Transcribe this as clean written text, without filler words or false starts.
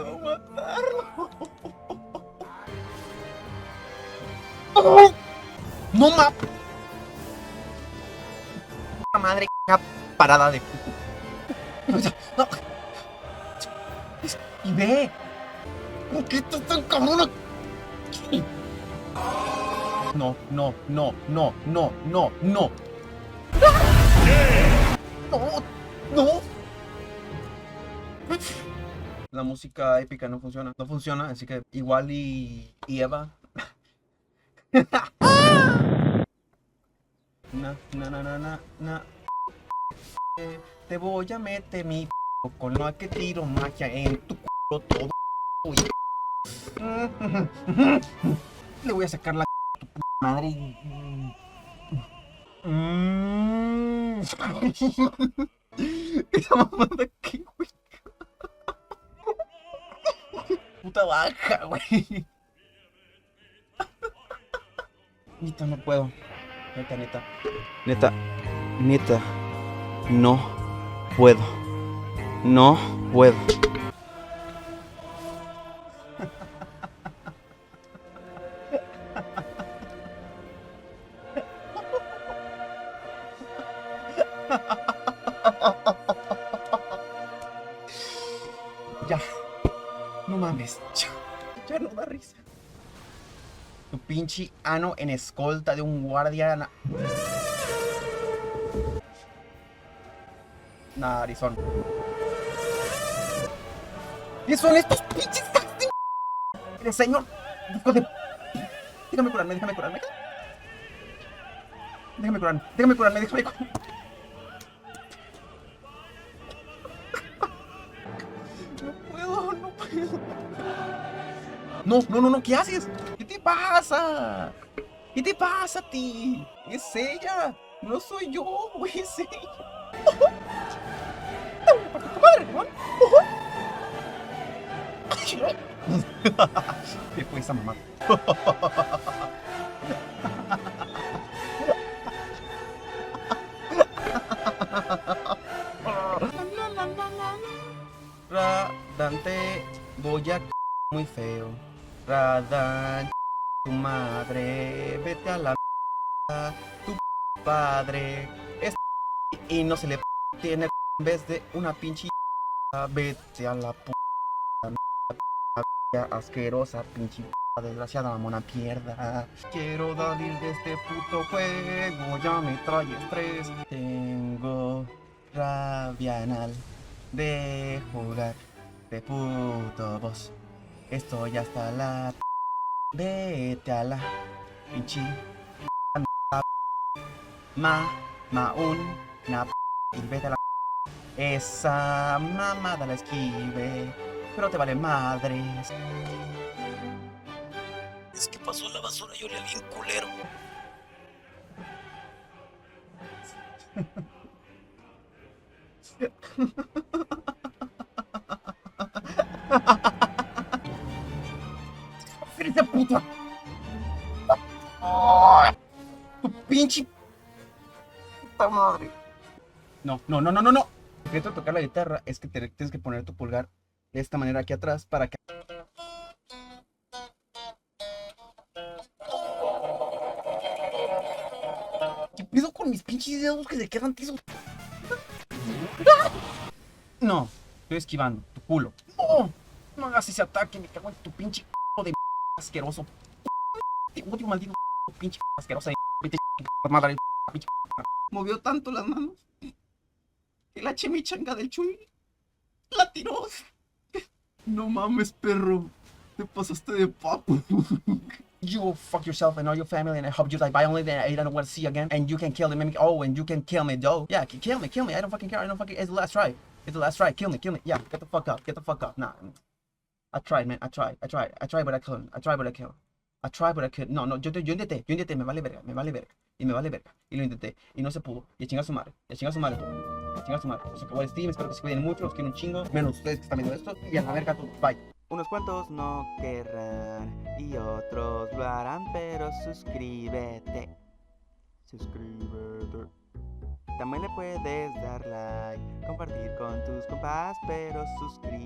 puedo matarlo. ¡Oh! No mames. Madre parada de. No. Y ve. ¿Por qué estás tan cabrón? No, no, no, no, no, no, no. No, no. La música épica no funciona. No funciona, así que igual y Eva. Na, na, na, na, na, na. Te voy a meter mi con lo que tiro magia en tu culo todo. Le voy a sacar la tu madre. Esa mamada que, güey. Puta baja, güey. Neta, no puedo. Neta, neta. Neta, neta. No puedo. No puedo. Ya. No mames. Ya no da risa. Tu pinche ano en escolta de un guardia. Narizón. ¿Qué son estos pinches castings? Señor, hijo de. Déjame curarme, déjame curarme. Déjame curarme, déjame curarme, déjame curarme. No puedo, no puedo. No, no, no, no, ¿qué haces? ¿Qué te pasa? ¿Qué te pasa a ti? Es ella. No soy yo, güey, es ella. ¡Por tu madre, ¿no? ¿Qué fue esa mamá? Radante, voy a muy feo. Radan, tu madre, vete a la tu padre es y no se le tiene en vez de una pinche vete a la asquerosa pinche desgraciada mamona pierda. Quiero salir de este puto juego, ya me trae estrés. Tengo rabia anal de jugar de puto boss. Estoy hasta la vete a la pinche una y vete a la esa mamada la esquive, pero te vale madres. Es que pasó la basura y olía bien culero. ¡Esa puta! ¡Oh! ¡Tu pinche puta madre! No, no, no, no, no, no. El secreto de tocar la guitarra es que tienes que poner tu pulgar de esta manera aquí atrás para que... ¿Qué pedo con mis pinches dedos que se quedan tiesos? No, estoy esquivando, tu culo. No, no hagas ese ataque, me cago en tu pinche de asqueroso. Te odio, maldito pinche asquerosa de madre. Movió tanto las manos que la chimichanga del Chuy la tiró. No mames, perro. Te pasaste de papo. You fuck yourself and all your family, and I hope you die violently, and I don't want to see you again. And you can kill the mimic. Oh, and you can kill me, though. Yeah, kill me, kill me. I don't fucking care. I don't fucking. It's the last try. It's the last try. Kill me, kill me. Yeah, get the fuck up. Get the fuck up. Nah. I tried, man. I tried, but I couldn't. I tried, but I couldn't. I tried, but I couldn't. No, yo intenté. Me vale verga. Y me vale verga. Y lo intenté. Y no se pudo. Y a chingar su madre. Y a chingar su madre todo. A chingar su madre. Se acabó el Steam. Espero que se cuiden mucho. Los quiero un chingo. Menos ustedes que están viendo esto. Y a la verga todo. Bye. Unos cuantos no querrán y otros lo harán, pero suscríbete. Suscríbete. También le puedes dar like, compartir con tus compas, pero suscríbete.